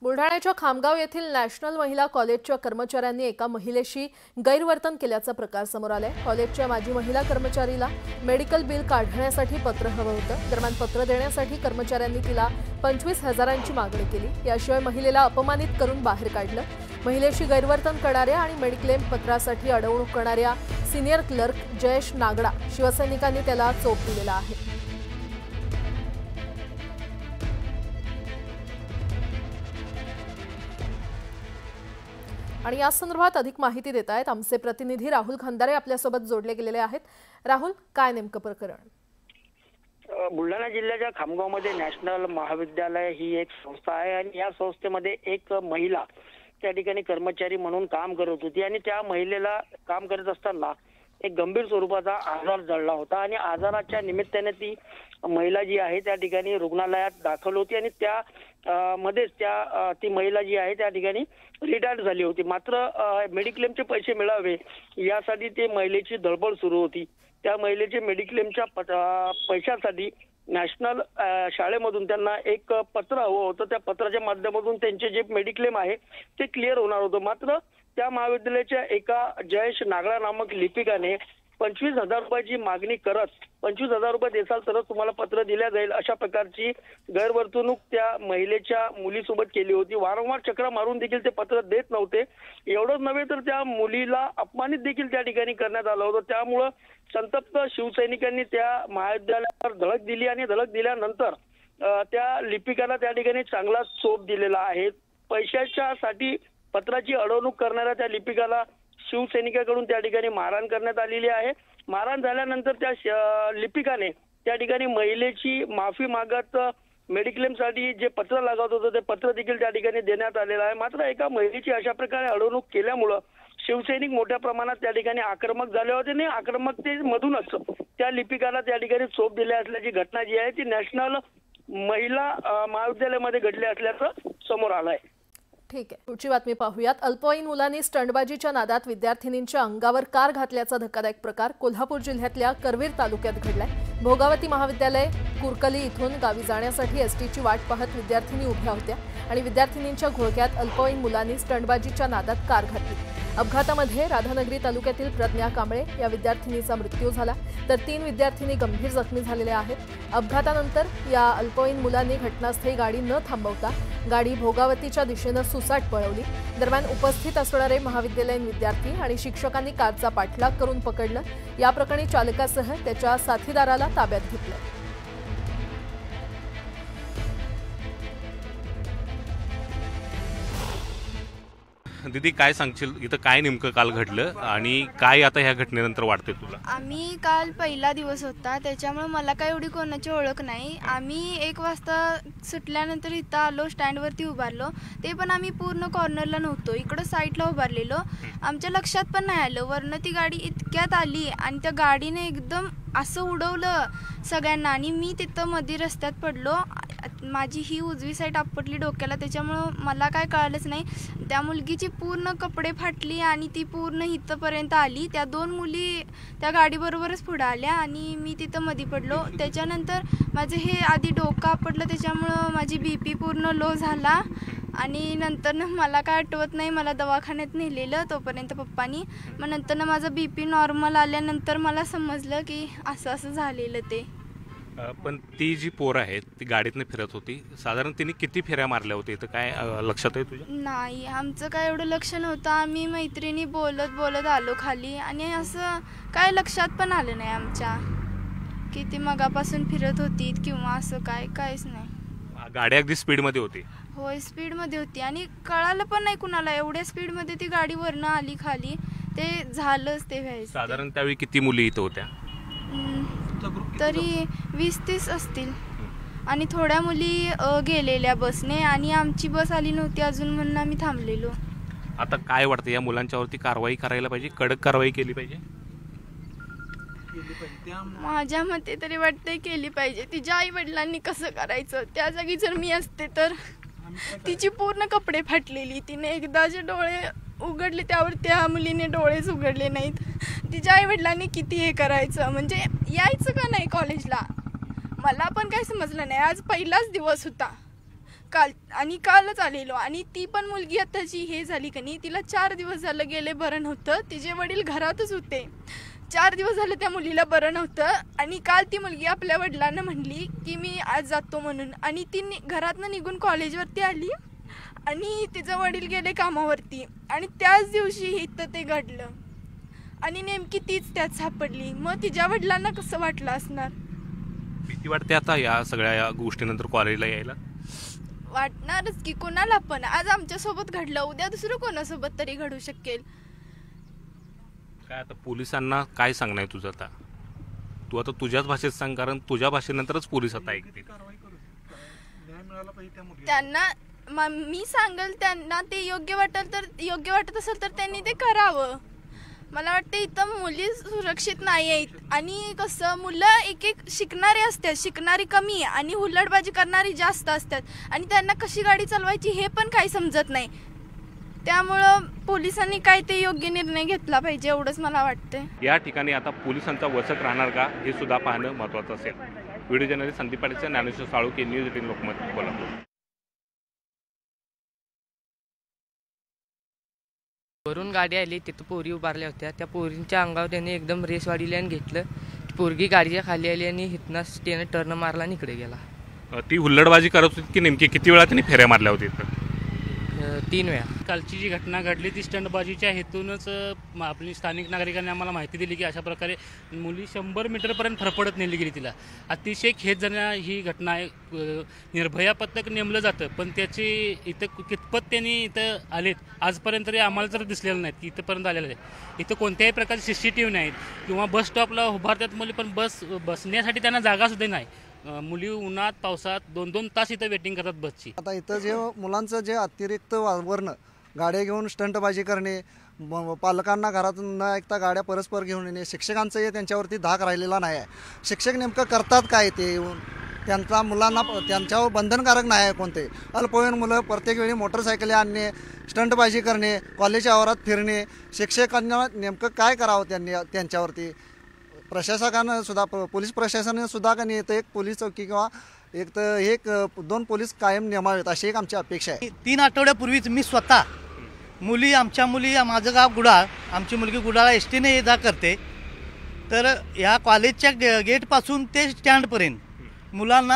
बुलढाण्याच्या खामगाव येथील नॅशनल महिला कॉलेजच्या कर्मचाऱ्यांनी एका महिलेशी गैरवर्तन केल्याचा प्रकार समोर आलाय। कॉलेजच्या माजी महिला कर्मचारीला मेडिकल बिल काढण्यासाठी पत्र हवं होतं। दरम्यान पत्र देण्यासाठी कर्मचाऱ्यांनी तिला 25,000ची मागणी केली। याशिवाय महिलेला अपमानित करून बाहेर काढलं। महिलेशी गैरवर्तन करणाऱ्या आणि मेडिक्लेम पत्रासाठी अडवणूक करणाऱ्या सिनियर क्लर्क जयेश नागडा शिवसैनिकांनी त्याला चोप दिलेला आहे। आणि या संदर्भात अधिक माहिती देत आहेत आमचे प्रतिनिधी राहुल खंदारे आपल्यासोबत जोडले गेलेले आहेत। राहुल, काय नेमकं प्रकरण? बुलढाणा जिल्ह्याच्या खामगावमध्ये नॅशनल महाविद्यालय ही एक संस्था आहे आणि या संस्थेमध्ये एक महिला त्या ठिकाणी कर्मचारी म्हणून काम करत होती आणि त्या महिलेला काम करत असताना एक गंभीर स्वरूपाचा आजार जडला होता आणि आजाराच्या निमित्ताने ती महिला जी आहे त्या ठिकाणी रुग्णालयात दाखल होती आणि त्या मध्येच ती महिला जी आहे त्या ठिकाणी रिटायर झाली होती। मात्र मेडिक्लेमचे पैसे मिळावे यासाठी ती महिलेची धडपड सुरू होती। त्या महिलेचे मेडिक्लेमच्या पैशासाठी नॅशनल शाळेमधून त्यांना एक पत्र हवं होतं। त्या पत्राच्या माध्यमातून त्यांचे जे मेडिक्लेम आहे ते क्लिअर होणार होतं। मात्र त्या महाविद्यालयाच्या एका जयेश नागडा नामक लिपिकाने 25,000 रुपयाची मागणी करत 25,000 रुपये देसाल तरच तुम्हाला पत्र दिल्या जाईल अशा प्रकारची गैरवर्तणूक त्या महिलेच्या मुलीसोबत केली होती। वारंवार चक्रा मारून देखील ते पत्र देत नव्हते। एवढंच नव्हे तर त्या मुलीला अपमानित देखील त्या ठिकाणी करण्यात आलं होतं। त्यामुळे संतप्त शिवसैनिकांनी त्या महाविद्यालयावर धडक दिली आणि धडक दिल्यानंतर त्या लिपिकाला त्या ठिकाणी चांगला चोप दिलेला आहे। पैशाच्यासाठी पत्राची अडवणूक करणाऱ्या त्या लिपिकाला शिवसैनिकांकडून त्या ठिकाणी मारहाण करण्यात आलेली आहे। मारहाण झाल्यानंतर त्या लिपिकाने त्या ठिकाणी महिलेची माफी मागत मेडिक्लेमसाठी जे पत्र लागत होतं ते पत्र देखील त्या ठिकाणी देण्यात आलेलं आहे। मात्र एका महिलेची अशा प्रकारे अडवणूक केल्यामुळं शिवसैनिक मोठ्या प्रमाणात त्या ठिकाणी आक्रमक झाले होते आणि आक्रमकतेमधूनच त्या लिपिकाला त्या ठिकाणी चोप दिले असल्याची घटना जी आहे ती नॅशनल महिला महाविद्यालयामध्ये घडली असल्याचं समोर आलं आहे। ठीक आहे, पुढची बातमी पाहूयात। अल्पवयीन मुलांनी स्टंटबाजीच्या नादात विद्यार्थिनींच्या अंगावर कार घातल्याचा धक्कादायक प्रकार कोल्हापूर जिल्ह्यातल्या करवीर तालुक्यात घडलाय। भोगावती महाविद्यालय कुरकली इथून गावी जाण्यासाठी एसटीची वाट पाहत विद्यार्थिनी उभ्या होत्या आणि विद्यार्थिनींच्या घोळक्यात अल्पवयीन मुलांनी स्टंटबाजीच्या नादात कार घातली। अपघातामध्ये राधानगरी तालुक्यातील प्रज्ञा कांबळे या विद्यार्थिनीचा मृत्यू झाला तर 3 विद्यार्थिनी गंभीर जखमी झालेल्या आहेत। अपघातानंतर या अल्पवयीन मुलांनी घटनास्थळी गाडी न थांबवता गाडी भोगावतीच्या दिशेने सुसाट पळवली। दरम्यान उपस्थित असणारे महाविद्यालयीन विद्यार्थी आणि शिक्षकांनी कारचा पाठलाग करून पकडलं। या प्रकरणी चालकासह त्याच्या साथीदाराला ताब्यात घेतलं। दीदी, काय सांगशील इथं काय नेमकं काल घडलं आणि काय आता ह्या घटनेनंतर वाटते तुला? आम्ही काल पहिला दिवस होता त्याच्यामुळे मला काय एवढी कोणाची ओळख नाही। आम्ही 1 वाजता सुटल्यानंतर इथं आलो, स्टँडवरती उभारलो। ते पण आम्ही पूर्ण कॉर्नरला नव्हतो, इकडं साईडला उभारलेलो। आमच्या लक्षात पण नाही आलं, वरनं ती गाडी इतक्यात आली आणि त्या गाडीने एकदम असं उडवलं सगळ्यांना आणि मी तिथं मध्ये रस्त्यात पडलो। माझी ही उजवी साईड आपटली डोक्याला, त्याच्यामुळं मला काय कळालंच नाही। त्या मुलगीची पूर्ण कपडे फाटली आणि ती पूर्ण इथंपर्यंत आली। त्या 2 मुली त्या गाडीबरोबरच पुढे आल्या आणि मी तिथं मध्ये पडलो। त्याच्यानंतर माझं हे आधी डोकं आपटलं, त्याच्यामुळं माझी BP पूर्ण लो झाला आणि नंतर मला काय आठवत नाही, मला दवाखान्यात नेलेलं तोपर्यंत पप्पानी। मग नंतर माझं BP नॉर्मल आल्यानंतर मला समजलं की असं झालेलं ते। पण ती जी पोरं आहे ती गाडीतनं फिरत होती, साधारण तिने किती फेऱ्या मारल्या होत्या इथं काय लक्षात आहे तुझ्या? नाही, आमचं काय एवढं लक्ष नव्हतं। आम्ही मैत्रिणी बोलत आलो खाली आणि असं काय लक्षात पण आलं नाही आमच्या की ती मगापासून फिरत होती किंवा असं काहीच नाही। गाडी अगदी स्पीडमध्ये होती? होय, स्पीडमध्ये होती आणि कळालं पण नाही कुणाला, एवढ्या स्पीडमध्ये ती गाडी वरनं आली खाली। ते झालंच ते व्हायचं। साधारण त्यावेळी किती मुली इथं होत्या? तरी 20-30 असतील आणि थोड्या मुली गेलेल्या बसने आणि आमची बस आली नव्हती अजून म्हणून आम्ही थांबलेलो। आता काय वाटतं, या मुलांच्यावरती कारवाई करायला पाहिजे, कडक कारवाई केली पाहिजे? माझ्या मते तरी वाटतंय केली पाहिजे। तिच्या आई वडिलांनी कसं करायचं, त्या जागी जर मी असते तर तिची पूर्ण कपडे फाटलेली, तिने एकदाचे डोळे उघडले त्यावर त्या मुलीने डोळेच उघडले नाहीत। तिच्या आई वडिलांनी किती हे करायचं, म्हणजे यायचं का नाही कॉलेजला, मला पण काही समजलं नाही। आज पहिलाच दिवस होता, कालच आलेलो आणि ती पण मुलगी आता जी हे झाली का नाही, तिला 4 दिवस झालं गेले बरं नव्हतं. तिचे वडील घरातच होते. 4 दिवस झाले त्या मुलीला बरं नव्हतं आणि काल ती मुलगी आपल्या वडिलांना म्हणली की मी आज जातो म्हणून आणि ती घरातनं निघून कॉलेजवरती आली आणि तिचे वडील गेले कामावरती आणि त्याच दिवशी इथं ते घडलं आणि नेमकी तीच त्यात सापडली. मग तिच्या वडिलांना कसं वाटलं असणार? भीती वाटते आता या सगळ्या गोष्टीनंतर कॉलेजला यायला? वाटणारच की, कोणाला पण. आज आमच्यासोबत घडलं, उद्या दुसरं कोणासोबत तरी घडू शकेल. काय आता पोलिसांना काय सांगणार तुझं? आता तू आता तुझ्याच भाषेत सांग, कारण तुझ्या भाषेनंतरच पोलीस आता ऐकतील. त्यांना मी सांगेल, त्यांना ते योग्य वाटत असेल तर त्यांनी ते करावं. मला वाटतं इथं मुली सुरक्षित नाही आहेत आणि कसं मुलं एक शिकणारी असतात, शिकणारी कमी आणि हुल्लडबाजी करणारी जास्त असतात आणि त्यांना कशी गाडी चालवायची हे पण काही समजत नाही. त्यामुळं पोलिसांनी काय ते योग्य निर्णय घेतला पाहिजे एवढंच मला वाटतं. या ठिकाणी आता पोलिसांचा वचक राहणार का हे सुद्धा पाहणं महत्त्वाचं असेल. Video journalist Sandeep Patil, Dnyaneshwar Salunkhe, news 18 Lokmat, Kolhapur. वरून गाडी आली, तिथं पोरी उभारल्या होत्या. त्या पोरींच्या अंगावर त्याने एकदम रेस वाढीली आणि घेतलं. पोरगी गाडीच्या खाली आली आणि हिथनं त्याने टर्न मारला आणि इकडे गेला. ती हुल्लडबाजी करत होती की नेमकी किती वेळा त्यांनी फेऱ्या मारल्या होत्या? 3 वेळा. कालची जी घटना घडली ती स्टंटबाजीच्या हेतूनच आपली स्थानिक नागरिकांनी आम्हाला माहिती दिली की अशा प्रकारे मुली 100 मीटरपर्यंत फरफडत नेली गेली. तिला अतिशय खेदजनक ही घटना आहे. निर्भया पथक नेमलं जातं पण त्याची इथं कितपत त्यांनी इथं आलेत आजपर्यंत तरी आम्हाला तर दिसलेलं नाहीत की इथंपर्यंत आलेलं आहे. इथं कोणत्याही प्रकारची CCTV नाहीत किंवा बस स्टॉपला उभारतात मुली पण बसण्यासाठी त्यांना जागासुद्धा नाही. मुली उन्हात पावसात 2-2 तास इथं वेटिंग करतात बसची. आता इथं जे मुलांचं जे अतिरिक्त वावरणं, गाड्या घेऊन स्टंटबाजी करणे, पालकांना घरातून न ऐकता गाड्या परस्पर घेऊन येणे, शिक्षकांचं हे त्यांच्यावरती धाक राहिलेला नाही आहे. शिक्षक नेमकं करतात काय ते येऊन त्यांचा मुलांना त्यांच्यावर बंधनकारक नाही आहे. कोणते अल्पवयीन मुलं प्रत्येक वेळी मोटरसायकली आणणे, स्टंटबाजी करणे, कॉलेजच्या आवारात फिरणे, शिक्षकांना नेमकं काय करावं त्यांच्यावरती? प्रशासकानं सुद्धा, पोलीस प्रशासनाने सुद्धा का नाही एक पोलीस चौकी किंवा एक 2 पोलीस कायम नेमावेत अशी एक आमची अपेक्षा आहे. 3 आठवड्यापूर्वीच मी स्वतः आमच्या मुली, माझं गाव गुडाळ, आमची मुलगी गुडाळा एसटीने ये जा करते. तर ह्या कॉलेजच्या गेटपासून ते स्टँडपर्यंत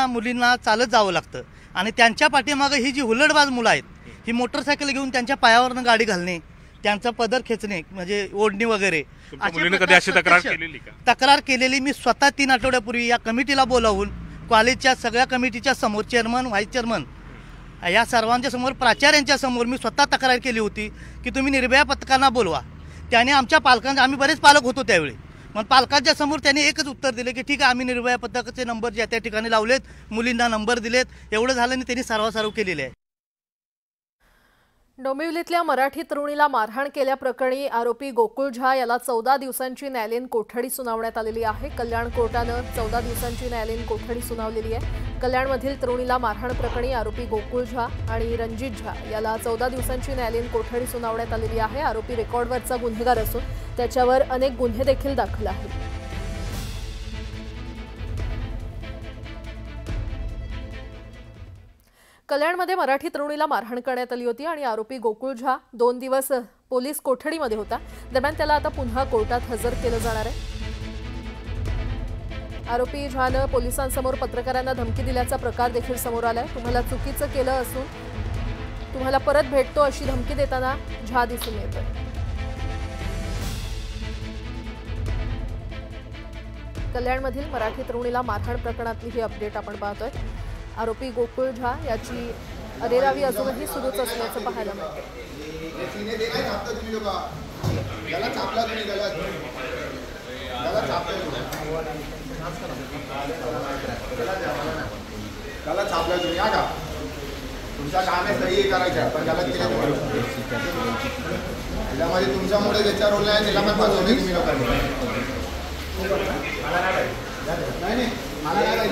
मुलींना चालत जावं लागतं आणि त्यांच्या पाठीमागं ही जी हुल्लडबाज मुलं आहेत ही मोटरसायकल घेऊन त्यांच्या पायावरनं गाडी घालणे, त्यांचा पदर खेचणे म्हणजे ओढणी वगैरे. कधी अशी तक्रार केलेली का? तक्रार केलेली मी स्वतः 3 आठवड्यापूर्वी या कमिटीला बोलावून कॉलेजच्या सगळ्या कमिटीच्या समोर, चेअरमन, व्हाईस चेअरमन या सर्वांच्या समोर, प्राचार्यांच्या समोर मी स्वतः तक्रार केली होती की तुम्ही निर्भया पथकांना बोलवा. त्याने आमच्या पालकांना, आम्ही बरेच पालक होतो त्यावेळी, मग पालकांच्या समोर त्यांनी एकच उत्तर दिले की ठीक आहे आम्ही निर्भया पथकाचे नंबर ज्या त्या ठिकाणी लावलेत, मुलींना नंबर दिलेत. एवढं झालं आणि त्यांनी सारवासारव केलेले आहे. डोंबिवलीतल्या मराठी तरुणीला मारहाण केल्याप्रकरणी आरोपी गोकुळ झा याला 14 दिवसांची न्यायालयीन कोठडी सुनावण्यात आलेली आहे. कल्याण कोर्टानं 14 दिवसांची न्यायालयीन कोठडी सुनावलेली आहे. कल्याणमधील तरुणीला मारहाण प्रकरणी आरोपी गोकुळ झा आणि रणजित झा याला 14 दिवसांची न्यायालयीन कोठडी सुनावण्यात आलेली आहे. आरोपी रेकॉर्डवरचा गुन्हेगार असून त्याच्यावर अनेक गुन्हे देखील दाखल आहेत. कल्याणमध्ये मराठी तरुणीला मारहाण करण्यात आली होती आणि आरोपी गोकुळ झा 2 दिवस पोलीस कोठडीमध्ये होता. दरम्यान त्याला आता पुन्हा कोर्टात हजर केलं जाणार आहे. आरोपी झानं पोलिसांसमोर पत्रकारांना धमकी दिल्याचा प्रकार देखील समोर आलाय. तुम्हाला चुकीचं केलं असून तुम्हाला परत भेटतो अशी धमकी देताना झा दिसून येतोय. कल्याणमधील मराठी तरुणीला मारहाण प्रकरणातली ही अपडेट आपण पाहतोय. आरोपी गोकुळ झा याची अरेरावी अजूनही सुरूच असल्याचं पाहायला मिळतं. तुमचं काम आहे सही करायचं पण गलत केलं त्याच्यामध्ये तुमच्यामुळे ज्याच्या रोल आहे त्याला पण फसवले तुम्ही लोकांनी. नाही मला नाही